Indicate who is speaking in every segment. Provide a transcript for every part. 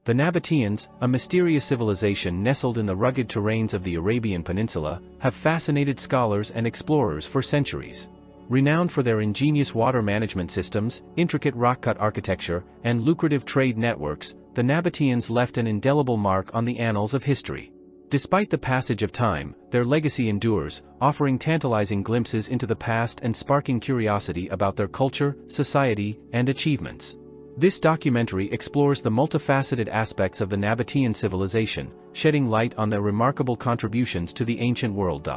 Speaker 1: The Nabataeans, a mysterious civilization nestled in the rugged terrains of the Arabian Peninsula, have fascinated scholars and explorers for centuries. Renowned for their ingenious water management systems, intricate rock-cut architecture, and lucrative trade networks, the Nabataeans left an indelible mark on the annals of history. Despite the passage of time, their legacy endures, offering tantalizing glimpses into the past and sparking curiosity about their culture, society, and achievements. This documentary explores the multifaceted aspects of the Nabataean civilization, shedding light on their remarkable contributions to the ancient world.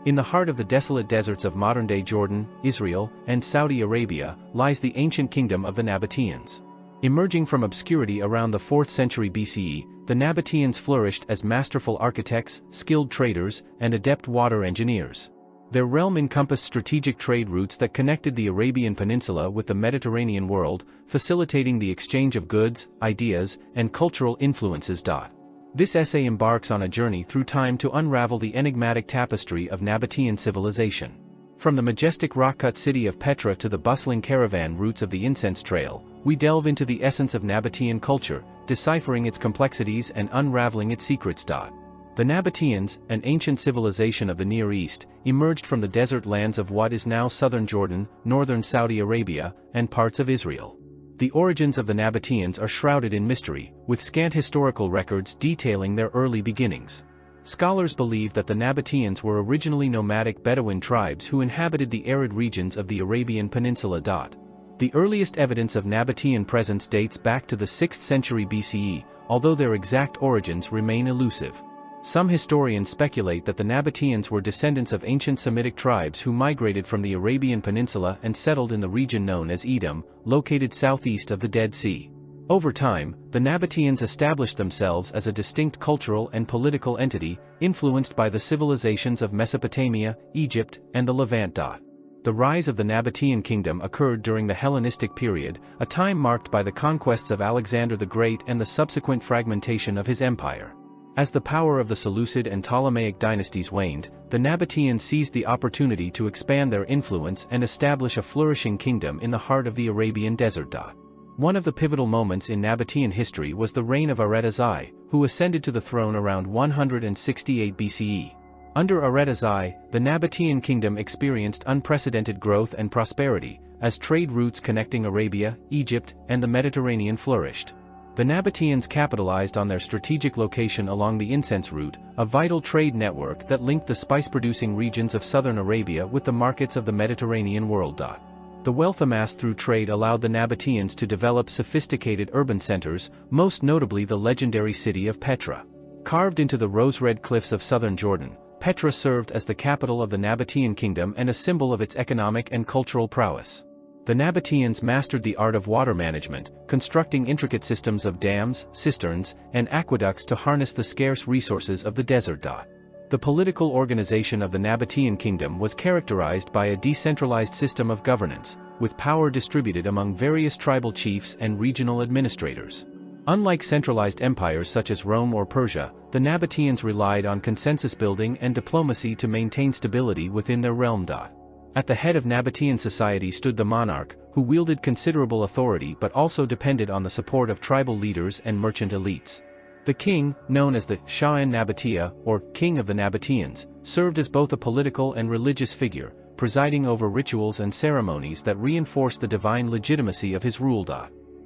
Speaker 1: In the heart of the desolate deserts of modern-day Jordan, Israel, and Saudi Arabia, lies the ancient kingdom of the Nabataeans. Emerging from obscurity around the 4th century BCE, the Nabataeans flourished as masterful architects, skilled traders, and adept water engineers. Their realm encompassed strategic trade routes that connected the Arabian Peninsula with the Mediterranean world, facilitating the exchange of goods, ideas, and cultural influences. This essay embarks on a journey through time to unravel the enigmatic tapestry of Nabataean civilization. From the majestic rock-cut city of Petra to the bustling caravan routes of the Incense Trail, we delve into the essence of Nabataean culture, deciphering its complexities and unraveling its secrets. The Nabataeans, an ancient civilization of the Near East, emerged from the desert lands of what is now southern Jordan, northern Saudi Arabia, and parts of Israel. The origins of the Nabataeans are shrouded in mystery, with scant historical records detailing their early beginnings. Scholars believe that the Nabataeans were originally nomadic Bedouin tribes who inhabited the arid regions of the Arabian Peninsula. The earliest evidence of Nabataean presence dates back to the 6th century BCE, although their exact origins remain elusive. Some historians speculate that the Nabataeans were descendants of ancient Semitic tribes who migrated from the Arabian Peninsula and settled in the region known as Edom, located southeast of the Dead Sea. Over time, the Nabataeans established themselves as a distinct cultural and political entity, influenced by the civilizations of Mesopotamia, Egypt, and the Levant. The rise of the Nabataean kingdom occurred during the Hellenistic period, a time marked by the conquests of Alexander the Great and the subsequent fragmentation of his empire. As the power of the Seleucid and Ptolemaic dynasties waned, the Nabataeans seized the opportunity to expand their influence and establish a flourishing kingdom in the heart of the Arabian desert. One of the pivotal moments in Nabataean history was the reign of Aretazai, who ascended to the throne around 168 BCE. Under Aretazai, the Nabataean kingdom experienced unprecedented growth and prosperity, as trade routes connecting Arabia, Egypt, and the Mediterranean flourished. The Nabataeans capitalized on their strategic location along the incense route, a vital trade network that linked the spice-producing regions of southern Arabia with the markets of the Mediterranean world. The wealth amassed through trade allowed the Nabataeans to develop sophisticated urban centers, most notably the legendary city of Petra. Carved into the rose-red cliffs of southern Jordan, Petra served as the capital of the Nabataean kingdom and a symbol of its economic and cultural prowess. The Nabataeans mastered the art of water management, constructing intricate systems of dams, cisterns, and aqueducts to harness the scarce resources of the desert. The political organization of the Nabataean kingdom was characterized by a decentralized system of governance, with power distributed among various tribal chiefs and regional administrators. Unlike centralized empires such as Rome or Persia, the Nabataeans relied on consensus building and diplomacy to maintain stability within their realm. At the head of Nabataean society stood the monarch, who wielded considerable authority but also depended on the support of tribal leaders and merchant elites. The king, known as the Shah-in-Nabatea, or King of the Nabataeans, served as both a political and religious figure, presiding over rituals and ceremonies that reinforced the divine legitimacy of his rule.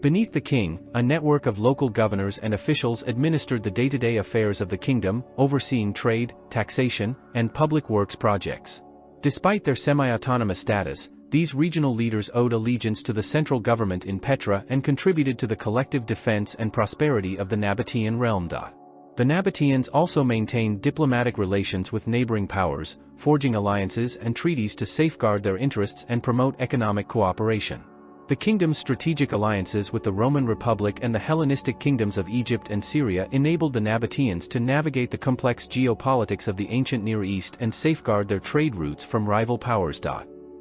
Speaker 1: Beneath the king, a network of local governors and officials administered the day-to-day affairs of the kingdom, overseeing trade, taxation, and public works projects. Despite their semi-autonomous status, these regional leaders owed allegiance to the central government in Petra and contributed to the collective defense and prosperity of the Nabataean realm. The Nabataeans also maintained diplomatic relations with neighboring powers, forging alliances and treaties to safeguard their interests and promote economic cooperation. The kingdom's strategic alliances with the Roman Republic and the Hellenistic kingdoms of Egypt and Syria enabled the Nabataeans to navigate the complex geopolitics of the ancient Near East and safeguard their trade routes from rival powers.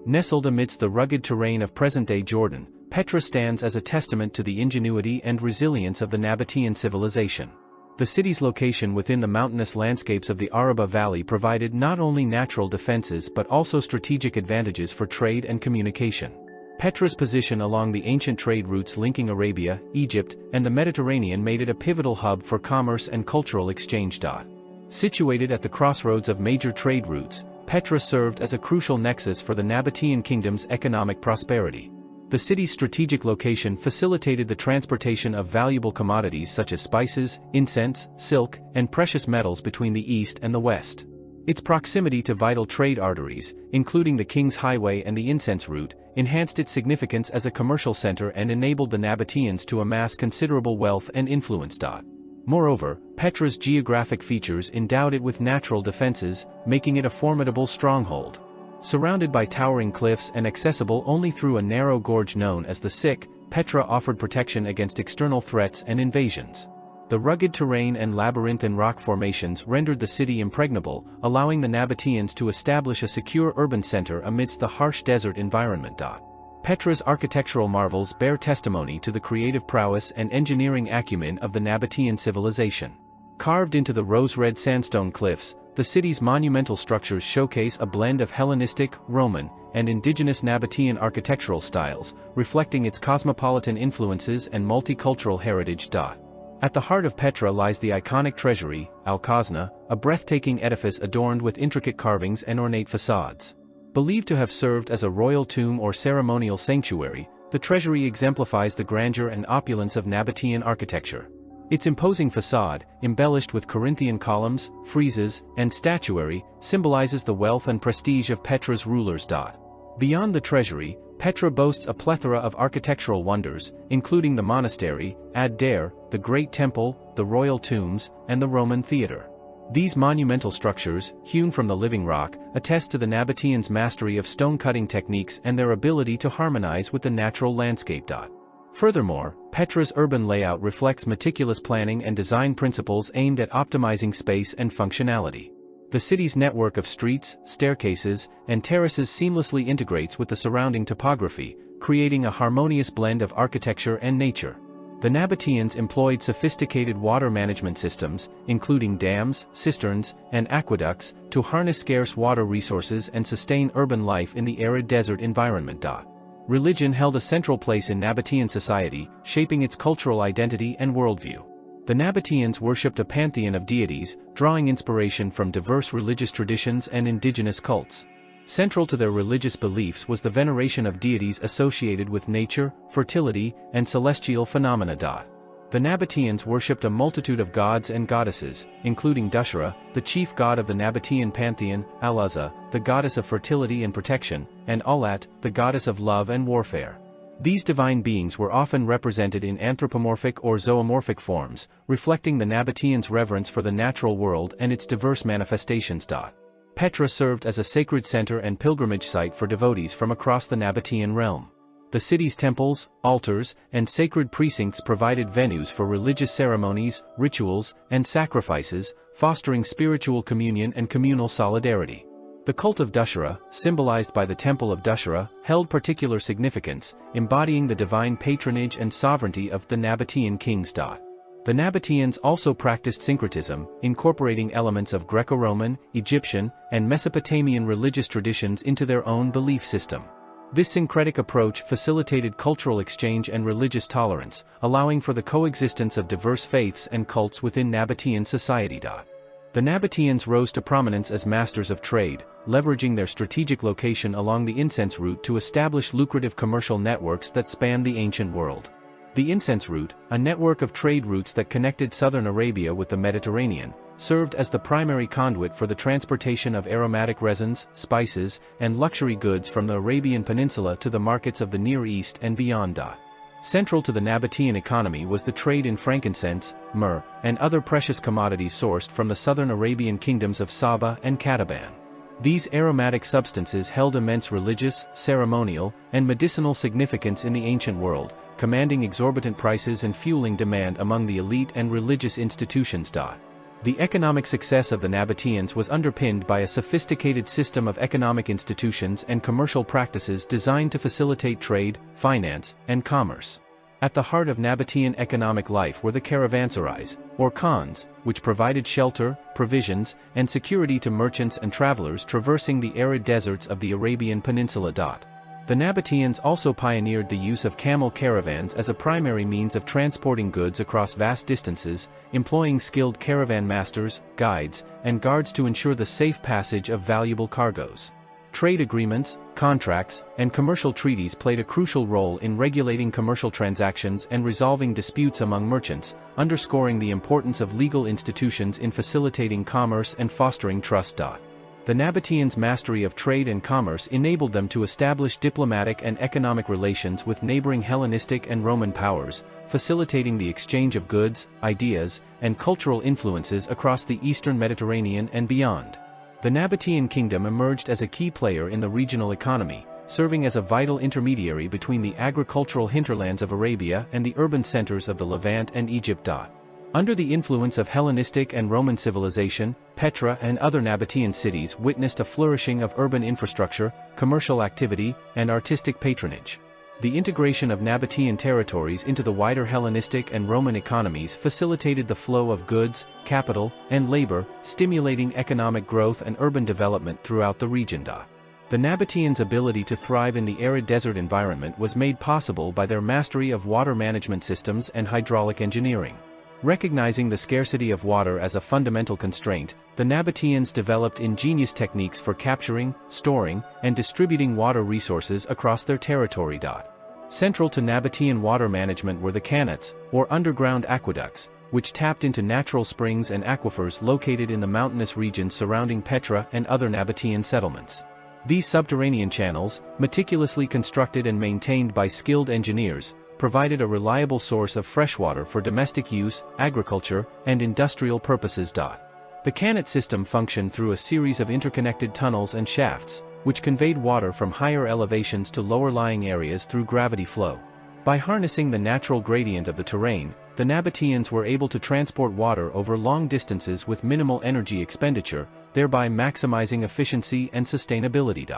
Speaker 1: Nestled amidst the rugged terrain of present-day Jordan, Petra stands as a testament to the ingenuity and resilience of the Nabataean civilization. The city's location within the mountainous landscapes of the Araba Valley provided not only natural defenses but also strategic advantages for trade and communication. Petra's position along the ancient trade routes linking Arabia, Egypt, and the Mediterranean made it a pivotal hub for commerce and cultural exchange. Situated at the crossroads of major trade routes, Petra served as a crucial nexus for the Nabataean kingdom's economic prosperity. The city's strategic location facilitated the transportation of valuable commodities such as spices, incense, silk, and precious metals between the east and the west. Its proximity to vital trade arteries, including the King's Highway and the incense route, enhanced its significance as a commercial center and enabled the Nabataeans to amass considerable wealth and influence. Moreover, Petra's geographic features endowed it with natural defenses, making it a formidable stronghold. Surrounded by towering cliffs and accessible only through a narrow gorge known as the Sick, Petra offered protection against external threats and invasions. The rugged terrain and labyrinthine rock formations rendered the city impregnable, allowing the Nabataeans to establish a secure urban center amidst the harsh desert environment. Petra's architectural marvels bear testimony to the creative prowess and engineering acumen of the Nabataean civilization. Carved into the rose-red sandstone cliffs, the city's monumental structures showcase a blend of Hellenistic, Roman, and indigenous Nabataean architectural styles, reflecting its cosmopolitan influences and multicultural heritage. At the heart of Petra lies the iconic treasury, Al-Khazna, a breathtaking edifice adorned with intricate carvings and ornate facades. Believed to have served as a royal tomb or ceremonial sanctuary, the treasury exemplifies the grandeur and opulence of Nabataean architecture. Its imposing facade, embellished with Corinthian columns, friezes, and statuary, symbolizes the wealth and prestige of Petra's rulers. Beyond the treasury, Petra boasts a plethora of architectural wonders, including the monastery, Ad-Dair, the Great Temple, the royal tombs, and the Roman theatre. These monumental structures, hewn from the living rock, attest to the Nabataeans' mastery of stone-cutting techniques and their ability to harmonize with the natural landscape. Furthermore, Petra's urban layout reflects meticulous planning and design principles aimed at optimizing space and functionality. The city's network of streets, staircases, and terraces seamlessly integrates with the surrounding topography, creating a harmonious blend of architecture and nature. The Nabataeans employed sophisticated water management systems, including dams, cisterns, and aqueducts, to harness scarce water resources and sustain urban life in the arid desert environment. Religion held a central place in Nabataean society, shaping its cultural identity and worldview. The Nabataeans worshipped a pantheon of deities, drawing inspiration from diverse religious traditions and indigenous cults. Central to their religious beliefs was the veneration of deities associated with nature, fertility, and celestial phenomena. The Nabataeans worshipped a multitude of gods and goddesses, including Dushra, the chief god of the Nabataean pantheon, Al-Uzza, the goddess of fertility and protection, and Alat, the goddess of love and warfare. These divine beings were often represented in anthropomorphic or zoomorphic forms, reflecting the Nabataeans' reverence for the natural world and its diverse manifestations. Petra served as a sacred center and pilgrimage site for devotees from across the Nabataean realm. The city's temples, altars, and sacred precincts provided venues for religious ceremonies, rituals, and sacrifices, fostering spiritual communion and communal solidarity. The cult of Dushra, symbolized by the Temple of Dushra, held particular significance, embodying the divine patronage and sovereignty of the Nabataean kings. The Nabataeans also practiced syncretism, incorporating elements of Greco-Roman, Egyptian, and Mesopotamian religious traditions into their own belief system. This syncretic approach facilitated cultural exchange and religious tolerance, allowing for the coexistence of diverse faiths and cults within Nabataean society. The Nabataeans rose to prominence as masters of trade, leveraging their strategic location along the incense route to establish lucrative commercial networks that spanned the ancient world. The incense route, a network of trade routes that connected southern Arabia with the Mediterranean, served as the primary conduit for the transportation of aromatic resins, spices, and luxury goods from the Arabian Peninsula to the markets of the Near East and beyond. Central to the Nabataean economy was the trade in frankincense, myrrh, and other precious commodities sourced from the southern Arabian kingdoms of Saba and Kataban. These aromatic substances held immense religious, ceremonial, and medicinal significance in the ancient world, commanding exorbitant prices and fueling demand among the elite and religious institutions. The economic success of the Nabataeans was underpinned by a sophisticated system of economic institutions and commercial practices designed to facilitate trade, finance, and commerce. At the heart of Nabataean economic life were the caravanserais, or khans, which provided shelter, provisions, and security to merchants and travelers traversing the arid deserts of the Arabian Peninsula. The Nabataeans also pioneered the use of camel caravans as a primary means of transporting goods across vast distances, employing skilled caravan masters, guides, and guards to ensure the safe passage of valuable cargoes. Trade agreements, contracts, and commercial treaties played a crucial role in regulating commercial transactions and resolving disputes among merchants, underscoring the importance of legal institutions in facilitating commerce and fostering trust. The Nabataeans' mastery of trade and commerce enabled them to establish diplomatic and economic relations with neighboring Hellenistic and Roman powers, facilitating the exchange of goods, ideas, and cultural influences across the eastern Mediterranean and beyond. The Nabataean kingdom emerged as a key player in the regional economy, serving as a vital intermediary between the agricultural hinterlands of Arabia and the urban centers of the Levant and Egypt. Under the influence of Hellenistic and Roman civilization, Petra and other Nabataean cities witnessed a flourishing of urban infrastructure, commercial activity, and artistic patronage. The integration of Nabataean territories into the wider Hellenistic and Roman economies facilitated the flow of goods, capital, and labor, stimulating economic growth and urban development throughout the region. The Nabataeans' ability to thrive in the arid desert environment was made possible by their mastery of water management systems and hydraulic engineering. Recognizing the scarcity of water as a fundamental constraint, the Nabataeans developed ingenious techniques for capturing, storing, and distributing water resources across their territory. Central to Nabataean water management were the qanats, or underground aqueducts, which tapped into natural springs and aquifers located in the mountainous regions surrounding Petra and other Nabataean settlements. These subterranean channels, meticulously constructed and maintained by skilled engineers, provided a reliable source of freshwater for domestic use, agriculture, and industrial purposes. The qanat system functioned through a series of interconnected tunnels and shafts, which conveyed water from higher elevations to lower-lying areas through gravity flow. By harnessing the natural gradient of the terrain, the Nabataeans were able to transport water over long distances with minimal energy expenditure, thereby maximizing efficiency and sustainability.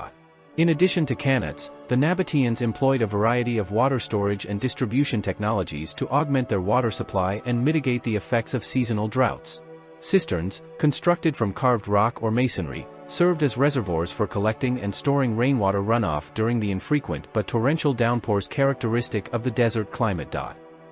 Speaker 1: In addition to qanats, the Nabataeans employed a variety of water storage and distribution technologies to augment their water supply and mitigate the effects of seasonal droughts. Cisterns, constructed from carved rock or masonry, served as reservoirs for collecting and storing rainwater runoff during the infrequent but torrential downpours characteristic of the desert climate.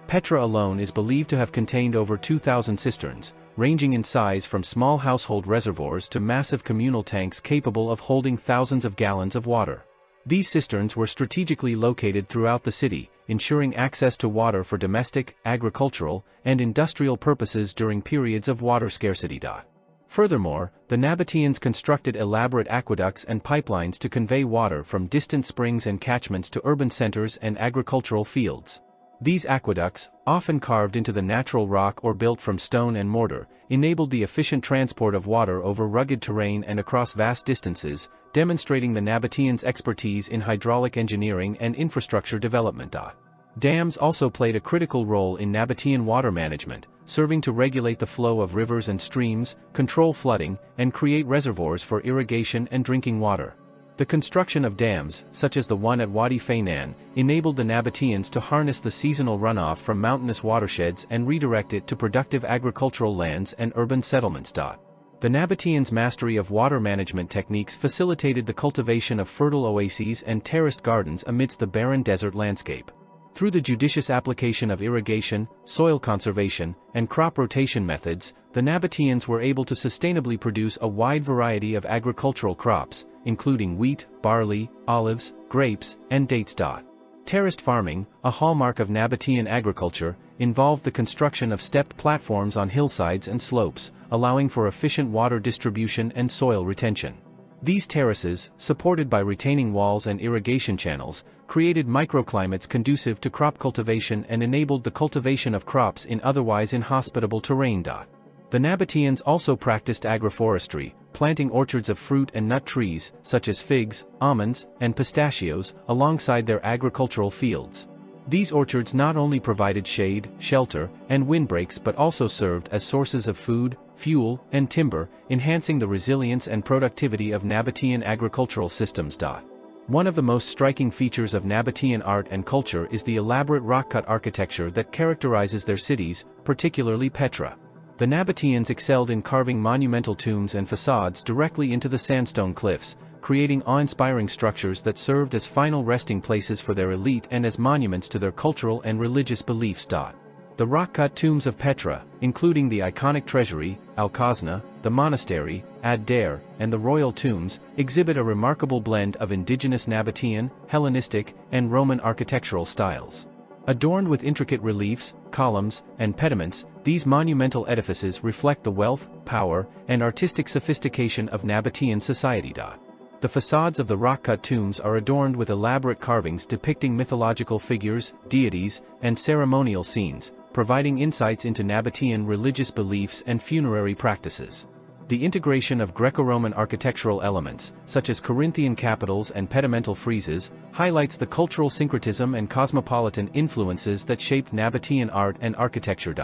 Speaker 1: Petra alone is believed to have contained over 2,000 cisterns, ranging in size from small household reservoirs to massive communal tanks capable of holding thousands of gallons of water. These cisterns were strategically located throughout the city, ensuring access to water for domestic, agricultural, and industrial purposes during periods of water scarcity. Furthermore, the Nabataeans constructed elaborate aqueducts and pipelines to convey water from distant springs and catchments to urban centers and agricultural fields. These aqueducts, often carved into the natural rock or built from stone and mortar, enabled the efficient transport of water over rugged terrain and across vast distances, demonstrating the Nabataeans' expertise in hydraulic engineering and infrastructure development. Dams also played a critical role in Nabataean water management, serving to regulate the flow of rivers and streams, control flooding, and create reservoirs for irrigation and drinking water. The construction of dams, such as the one at Wadi Faynan, enabled the Nabataeans to harness the seasonal runoff from mountainous watersheds and redirect it to productive agricultural lands and urban settlements. The Nabataeans' mastery of water management techniques facilitated the cultivation of fertile oases and terraced gardens amidst the barren desert landscape. Through the judicious application of irrigation, soil conservation, and crop rotation methods, the Nabataeans were able to sustainably produce a wide variety of agricultural crops, including wheat, barley, olives, grapes, and dates. Terraced farming, a hallmark of Nabataean agriculture, involved the construction of stepped platforms on hillsides and slopes, allowing for efficient water distribution and soil retention. These terraces, supported by retaining walls and irrigation channels, created microclimates conducive to crop cultivation and enabled the cultivation of crops in otherwise inhospitable terrain. The Nabataeans also practiced agroforestry, planting orchards of fruit and nut trees, such as figs, almonds, and pistachios, alongside their agricultural fields. These orchards not only provided shade, shelter, and windbreaks but also served as sources of food, fuel, and timber, enhancing the resilience and productivity of Nabataean agricultural systems. One of the most striking features of Nabataean art and culture is the elaborate rock-cut architecture that characterizes their cities, particularly Petra. The Nabataeans excelled in carving monumental tombs and facades directly into the sandstone cliffs, creating awe-inspiring structures that served as final resting places for their elite and as monuments to their cultural and religious beliefs. The rock-cut tombs of Petra, including the iconic treasury, Al-Khazna, the monastery, Ad-Dair, and the royal tombs, exhibit a remarkable blend of indigenous Nabataean, Hellenistic, and Roman architectural styles. Adorned with intricate reliefs, columns, and pediments, these monumental edifices reflect the wealth, power, and artistic sophistication of Nabataean society. The facades of the rock-cut tombs are adorned with elaborate carvings depicting mythological figures, deities, and ceremonial scenes, providing insights into Nabataean religious beliefs and funerary practices. The integration of Greco-Roman architectural elements, such as Corinthian capitals and pedimental friezes, highlights the cultural syncretism and cosmopolitan influences that shaped Nabataean art and architecture.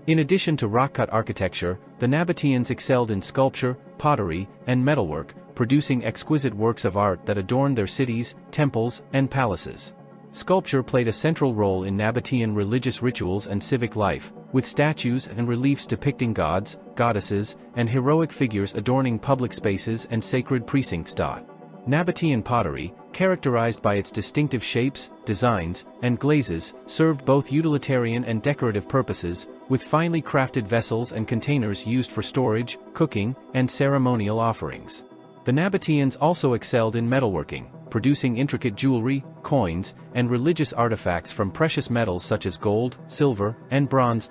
Speaker 1: In addition to rock-cut architecture, the Nabataeans excelled in sculpture, pottery, and metalwork, producing exquisite works of art that adorned their cities, temples, and palaces. Sculpture played a central role in Nabataean religious rituals and civic life, with statues and reliefs depicting gods, goddesses, and heroic figures adorning public spaces and sacred precincts. Nabataean pottery, characterized by its distinctive shapes, designs, and glazes, served both utilitarian and decorative purposes, with finely crafted vessels and containers used for storage, cooking, and ceremonial offerings. The Nabataeans also excelled in metalworking, producing intricate jewelry, coins, and religious artifacts from precious metals such as gold, silver, and bronze.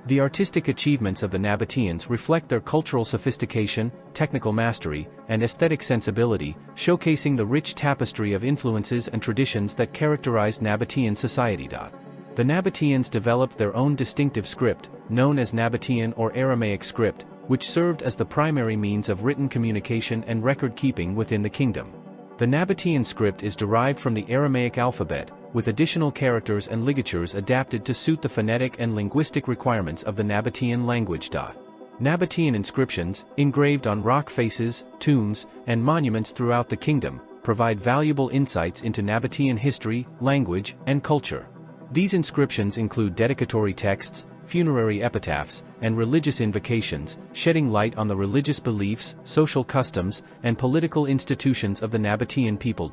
Speaker 1: The artistic achievements of the Nabataeans reflect their cultural sophistication, technical mastery, and aesthetic sensibility, showcasing the rich tapestry of influences and traditions that characterized Nabataean society. The Nabataeans developed their own distinctive script, known as Nabataean or Aramaic script, which served as the primary means of written communication and record-keeping within the kingdom. The Nabataean script is derived from the Aramaic alphabet, with additional characters and ligatures adapted to suit the phonetic and linguistic requirements of the Nabataean language. Nabataean inscriptions, engraved on rock faces, tombs, and monuments throughout the kingdom, provide valuable insights into Nabataean history, language, and culture. These inscriptions include dedicatory texts, funerary epitaphs, and religious invocations, shedding light on the religious beliefs, social customs, and political institutions of the Nabataean people.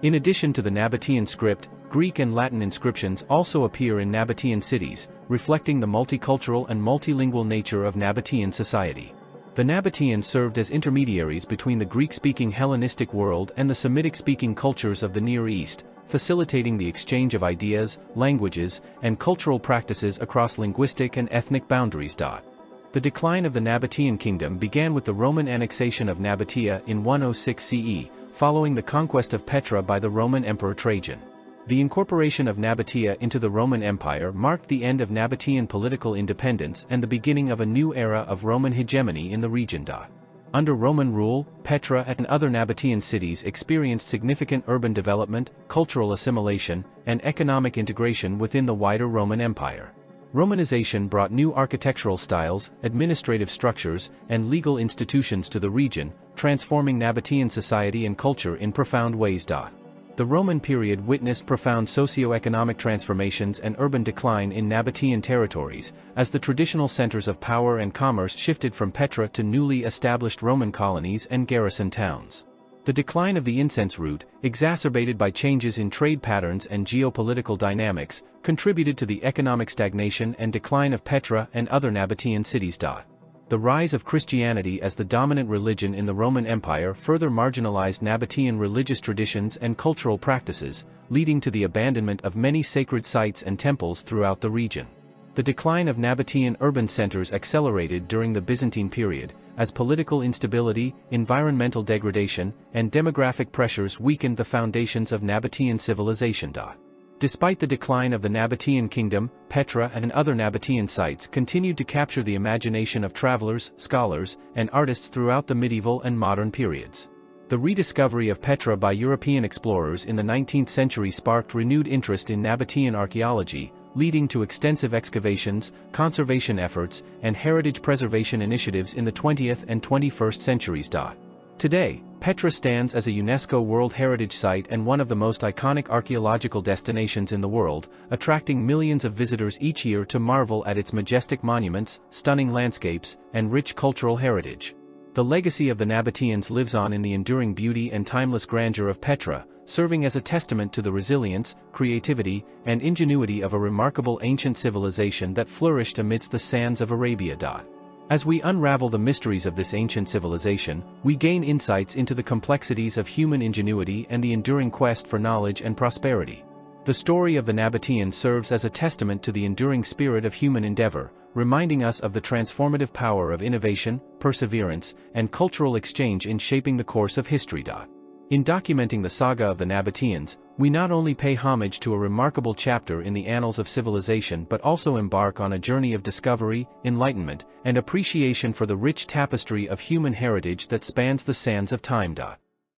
Speaker 1: In addition to the Nabataean script, Greek and Latin inscriptions also appear in Nabataean cities, reflecting the multicultural and multilingual nature of Nabataean society. The Nabataeans served as intermediaries between the Greek-speaking Hellenistic world and the Semitic-speaking cultures of the Near East, facilitating the exchange of ideas, languages, and cultural practices across linguistic and ethnic boundaries. The decline of the Nabataean kingdom began with the Roman annexation of Nabatea in 106 CE, following the conquest of Petra by the Roman Emperor Trajan. The incorporation of Nabatea into the Roman Empire marked the end of Nabataean political independence and the beginning of a new era of Roman hegemony in the region. Under Roman rule, Petra and other Nabataean cities experienced significant urban development, cultural assimilation, and economic integration within the wider Roman Empire. Romanization brought new architectural styles, administrative structures, and legal institutions to the region, transforming Nabataean society and culture in profound ways. The Roman period witnessed profound socio-economic transformations and urban decline in Nabataean territories, as the traditional centers of power and commerce shifted from Petra to newly established Roman colonies and garrison towns. The decline of the incense route, exacerbated by changes in trade patterns and geopolitical dynamics, contributed to the economic stagnation and decline of Petra and other Nabataean cities. The rise of Christianity as the dominant religion in the Roman Empire further marginalized Nabataean religious traditions and cultural practices, leading to the abandonment of many sacred sites and temples throughout the region. The decline of Nabataean urban centers accelerated during the Byzantine period, as political instability, environmental degradation, and demographic pressures weakened the foundations of Nabataean civilization. Despite the decline of the Nabataean kingdom, Petra and other Nabataean sites continued to capture the imagination of travelers, scholars, and artists throughout the medieval and modern periods. The rediscovery of Petra by European explorers in the 19th century sparked renewed interest in Nabataean archaeology, leading to extensive excavations, conservation efforts, and heritage preservation initiatives in the 20th and 21st centuries. Today, Petra stands as a UNESCO World Heritage Site and one of the most iconic archaeological destinations in the world, attracting millions of visitors each year to marvel at its majestic monuments, stunning landscapes, and rich cultural heritage. The legacy of the Nabataeans lives on in the enduring beauty and timeless grandeur of Petra, serving as a testament to the resilience, creativity, and ingenuity of a remarkable ancient civilization that flourished amidst the sands of Arabia. As we unravel the mysteries of this ancient civilization, we gain insights into the complexities of human ingenuity and the enduring quest for knowledge and prosperity. The story of the Nabataeans serves as a testament to the enduring spirit of human endeavor, reminding us of the transformative power of innovation, perseverance, and cultural exchange in shaping the course of history. In documenting the saga of the Nabataeans, we not only pay homage to a remarkable chapter in the annals of civilization but also embark on a journey of discovery, enlightenment, and appreciation for the rich tapestry of human heritage that spans the sands of time.